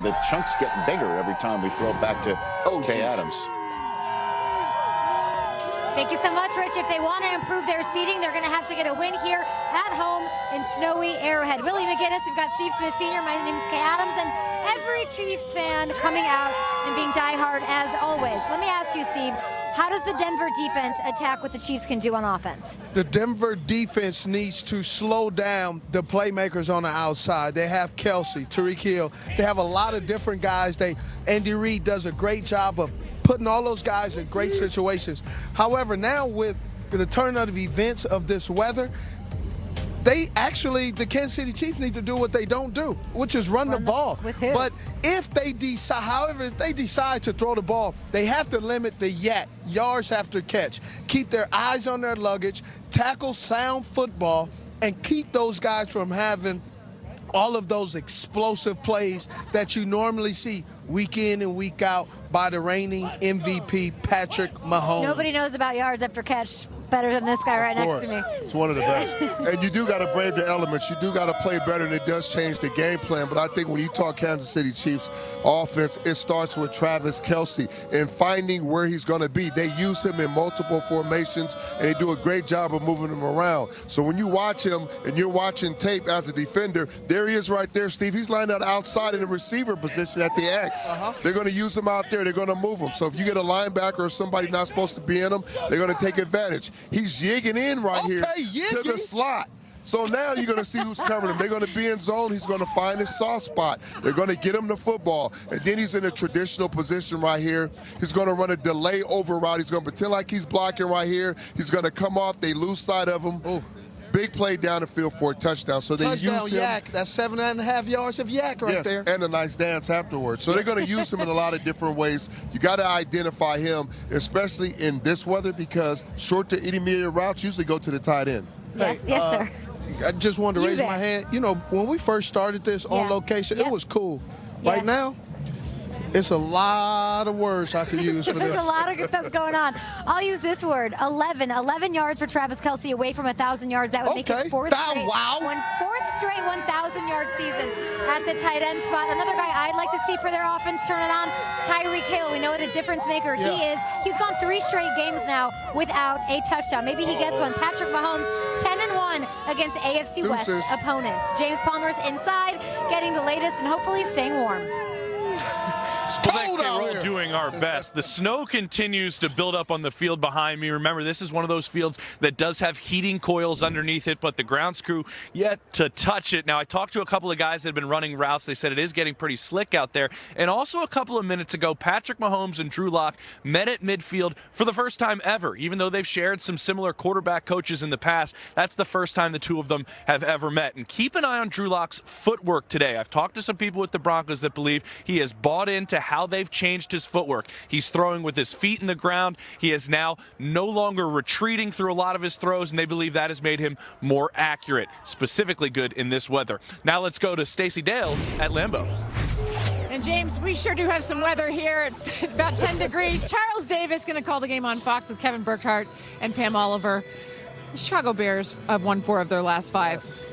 The chunk's getting bigger every time we throw it back to Kay Adams. Thank you so much, Rich. If they want to improve their seeding, they're going to have to get a win here at home in snowy Arrowhead. Willie McGinnis, we've got Steve Smith Sr., my name is Kay Adams, and every Chiefs fan coming out and being diehard as always. Let me ask you, Steve, how does the Denver defense attack what the Chiefs can do on offense? The Denver defense needs to slow down the playmakers on the outside. They have Kelsey, Tyreek Hill. They have a lot of different guys. Andy Reid does a great job of putting all those guys in great situations. However, now with the turn of events of this weather, the Kansas City Chiefs need to do what they don't do, which is run the ball. With who? But if they decide to throw the ball, they have to limit the yards after catch. Keep their eyes on their luggage, tackle sound football, and keep those guys from having all of those explosive plays that you normally see week in and week out by the reigning MVP, Patrick Mahomes. Nobody knows about yards after catch better than this guy right next to me. It's one of the best. And you do got to brave the elements. You do got to play better, and it does change the game plan. But I think when you talk Kansas City Chiefs offense, it starts with Travis Kelce and finding where he's going to be. They use him in multiple formations, and they do a great job of moving him around. So when you watch him and you're watching tape as a defender, there he is right there, Steve. He's lined up outside in the receiver position at the X. They're going to use him out there. They're going to move him. So if you get a linebacker or somebody not supposed to be in him, they're going to take advantage. He's yigging in right here to the slot. So now you're going to see who's covering him. They're going to be in zone. He's going to find his soft spot. They're going to get him the football. And then he's in a traditional position right here. He's going to run a delay over route. He's going to pretend like he's blocking right here. He's going to come off. They lose sight of him. Ooh. Big play down the field for a touchdown. So they use him. Yak. That's 7.5 yards of yak right there. And a nice dance afterwards. So they're going to use him in a lot of different ways. You got to identify him, especially in this weather, because short to intermediate routes usually go to the tight end. Yes, yes, sir. I just wanted to raise my hand. You know, when we first started this on location, it was cool. Right now, it's a lot of words I could use for this. There's a lot of good stuff going on. I'll use this word, 11 yards for Travis Kelce away from 1,000 yards. That would make his fourth straight 1,000-yard season at the tight end spot. Another guy I'd like to see for their offense turn it on, Tyreek Hill. We know what a difference maker he is. He's gone 3 straight games now without a touchdown. Maybe he gets one. Patrick Mahomes, 10-1 against AFC West opponents. James Palmer's inside, getting the latest and hopefully staying warm. Well, thanks, Kay. We're all doing our best. The snow continues to build up on the field behind me. Remember, this is one of those fields that does have heating coils underneath it, but the grounds crew yet to touch it. Now, I talked to a couple of guys that have been running routes. They said it is getting pretty slick out there. And also a couple of minutes ago, Patrick Mahomes and Drew Lock met at midfield for the first time ever. Even though they've shared some similar quarterback coaches in the past, that's the first time the two of them have ever met. And keep an eye on Drew Lock's footwork today. I've talked to some people with the Broncos that believe he has bought into how they've changed his footwork. He's throwing with his feet in the ground. He is now no longer retreating through a lot of his throws, and they believe that has made him more accurate, specifically good in this weather. Now let's go to Stacey Dales at Lambeau. And James, we sure do have some weather here. It's about 10 degrees. Charles Davis going to call the game on Fox with Kevin Burkhardt and Pam Oliver. The Chicago Bears have won 4 of their last 5.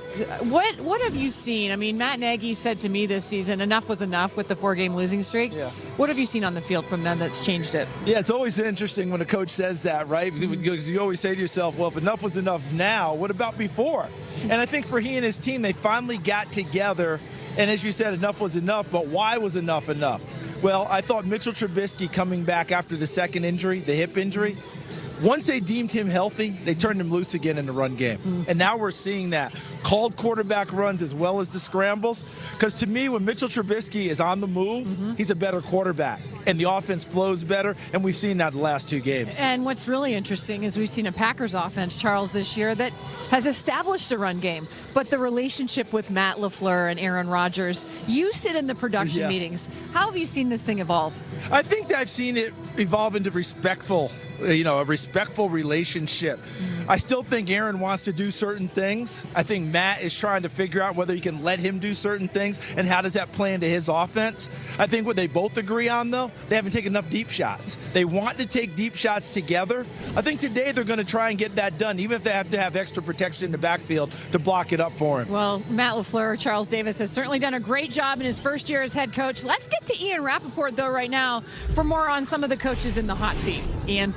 What have you seen? I mean, Matt Nagy said to me this season, enough was enough with the 4-game losing streak. Yeah. What have you seen on the field from them that's changed it? Yeah, it's always interesting when a coach says that, right? Because you always say to yourself, well, if enough was enough now, what about before? And I think for he and his team, they finally got together. And as you said, enough was enough, but why was enough enough? Well, I thought Mitchell Trubisky coming back after the second injury, the hip injury, once they deemed him healthy, they turned him loose again in the run game. And now we're seeing that. Called quarterback runs as well as the scrambles. Because to me, when Mitchell Trubisky is on the move, he's a better quarterback. And the offense flows better, and we've seen that the last 2 games. And what's really interesting is we've seen a Packers offense, Charles, this year that has established a run game. But the relationship with Matt LaFleur and Aaron Rodgers, you sit in the production meetings. How have you seen this thing evolve? I think that I've seen it evolve into a respectful relationship. I still think Aaron wants to do certain things. I think Matt is trying to figure out whether he can let him do certain things and how does that play into his offense. I think what they both agree on, though, they haven't taken enough deep shots. They want to take deep shots together. I think today they're going to try and get that done, even if they have to have extra protection in the backfield to block it up for him. Well, Matt LaFleur, Charles Davis has certainly done a great job in his first year as head coach. Let's get to Ian Rappaport, though, right now for more on some of the coaches in the hot seat. Ian.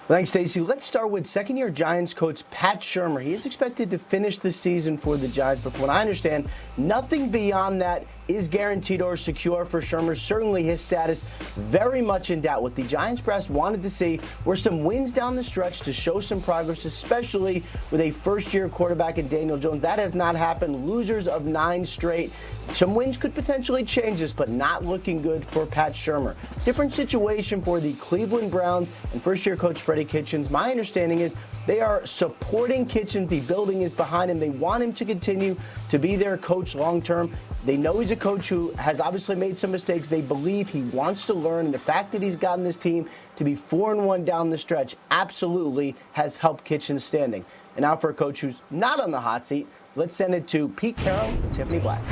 Thanks, Stacey. Let's start with second-year Giants coach Pat Shurmur. He is expected to finish the season for the Giants, but from what I understand, nothing beyond that is guaranteed or secure for Shurmur. Certainly his status very much in doubt. What the Giants brass wanted to see were some wins down the stretch to show some progress, especially with a first-year quarterback in Daniel Jones. That has not happened. Losers of 9 straight. Some wins could potentially change this, but not looking good for Pat Shurmur. Different situation for the Cleveland Browns and first-year coach Freddie Kitchens. My understanding is they are supporting Kitchens. The building is behind him. They want him to continue to be their coach long-term. They know he's a coach who has obviously made some mistakes. They believe he wants to learn, and the fact that he's gotten this team to be 4-1 down the stretch absolutely has helped Kitchens standing. And now for a coach who's not on the hot seat, let's send it to Pete Carroll and Tiffany Black.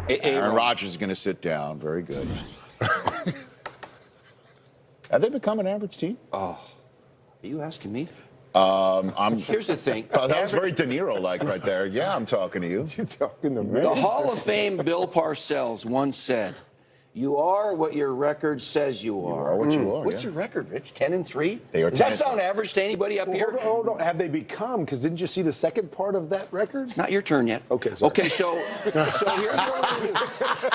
Aaron Rodgers is going to sit down. Very good. Have they become an average team? Oh, are you asking me? Here's the thing. That was very De Niro-like right there. Yeah, I'm talking to you. You're talking to me. The Hall of Fame Bill Parcells once said, "You are what your record says you are." You are what you are. What's your record, Rich? 10-3. They are. Does that sound average to anybody up here? Hold on. Have they become? Because didn't you see the second part of that record? It's not your turn yet. Okay. Sorry. Okay.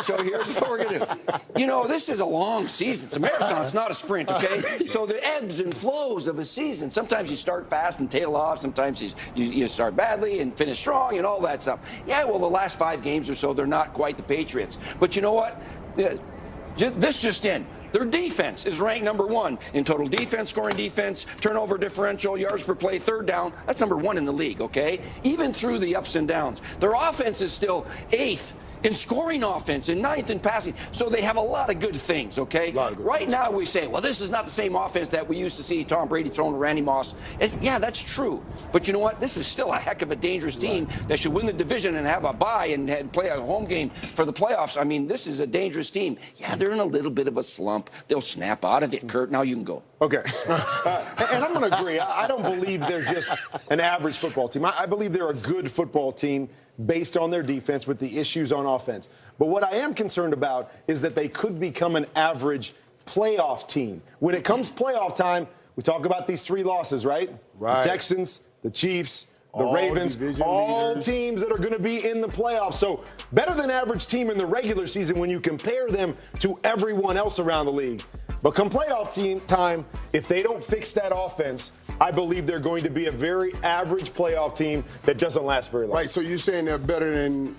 So here's what we're gonna do. You know, this is a long season. It's a marathon. It's not a sprint. Okay. So the ebbs and flows of a season. Sometimes you start fast and tail off. Sometimes you start badly and finish strong and all that stuff. Yeah. Well, the last 5 games or so, they're not quite the Patriots. But you know what? This just in. Their defense is ranked number 1 in total defense, scoring defense, turnover differential, yards per play, third down. That's number 1 in the league, okay? Even through the ups and downs. Their offense is still 8th in scoring offense and 9th in passing. So they have a lot of good things, okay? Right now we say, well, this is not the same offense that we used to see Tom Brady throwing to Randy Moss. And yeah, that's true. But you know what? This is still a heck of a dangerous team that should win the division and have a bye and play a home game for the playoffs. I mean, this is a dangerous team. Yeah, they're in a little bit of a slump. They'll snap out of it. Kurt, now you can go. Okay. And I'm going to agree. I don't believe they're just an average football team. I believe they're a good football team based on their defense with the issues on offense. But what I am concerned about is that they could become an average playoff team. When it comes playoff time, we talk about these 3 losses, right? The Texans, the Chiefs, the Ravens, all teams that are going to be in the playoffs. So better than average team in the regular season when you compare them to everyone else around the league. But come playoff team time, if they don't fix that offense, I believe they're going to be a very average playoff team that doesn't last very long. Right, so you're saying they're better than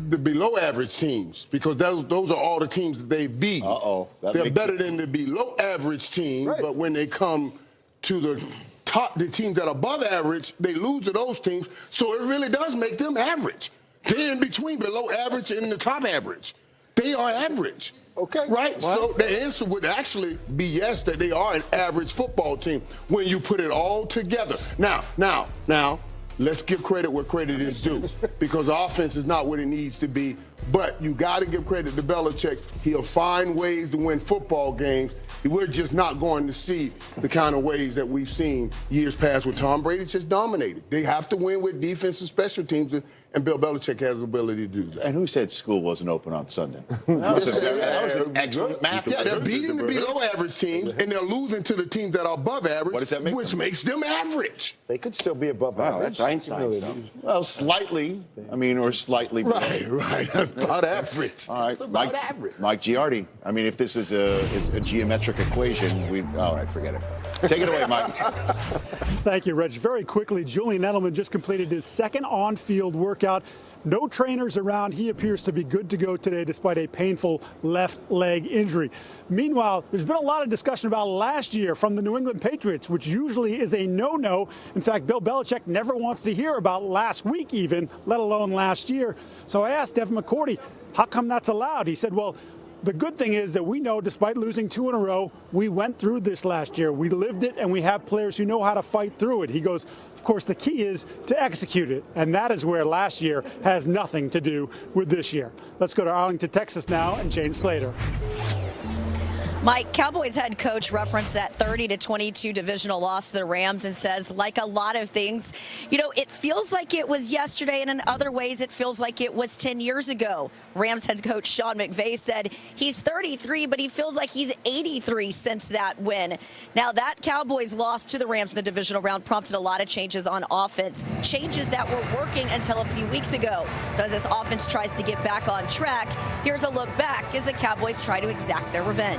the below average teams because those are all the teams that they beat. They're better than the below average team, but when they come to the teams that are above average, they lose to those teams. So it really does make them average. They're in between below average and the top average. They are average. Okay. Right? So the answer would actually be yes, that they are an average football team when you put it all together. Now, let's give credit where credit is due because offense is not what it needs to be. But you got to give credit to Belichick. He'll find ways to win football games. We're just not going to see the kind of ways that we've seen years past where Tom Brady just dominated. They have to win with defense and special teams, and Bill Belichick has the ability to do that. And who said school wasn't open on Sunday? That was an excellent math. Yeah, they're beating the below average teams, and they're losing to the teams that are above average, what does that make which makes them average. They could still be above average. Wow, that's Einstein stuff. Well, slightly. I mean, or slightly. Right. About average. All right, Mike Giardi. I mean, if this is a geometric equation, all right, forget it. Take it away, Mike. Thank you, Reg. Very quickly, Julian Edelman just completed his second on-field workout. No trainers around. He appears to be good to go today despite a painful left leg injury. Meanwhile, there's been a lot of discussion about last year from the New England Patriots, which usually is a no-no. In fact, Bill Belichick never wants to hear about last week even, let alone last year. So I asked Devin McCourty, how come that's allowed? He said, well, The good thing is that we know, despite losing 2 in a row, we went through this last year. We lived it, and we have players who know how to fight through it. He goes, of course, the key is to execute it, and that is where last year has nothing to do with this year. Let's go to Arlington, Texas now, and Jane Slater. Mike, Cowboys head coach referenced that 30-22 divisional loss to the Rams and says, like a lot of things, it feels like it was yesterday, and in other ways it feels like it was 10 years ago. Rams head coach Sean McVay said he's 33, but he feels like he's 83 since that win. Now, that Cowboys loss to the Rams in the divisional round prompted a lot of changes on offense, changes that were working until a few weeks ago. So as this offense tries to get back on track, here's a look back as the Cowboys try to exact their revenge.